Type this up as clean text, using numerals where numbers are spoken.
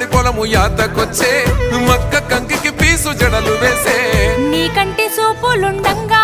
పడి పొలము యాతకొచ్చే మక్క కంకికి పీసు జడలు వేసే నీ కంటి సూపులుండంగా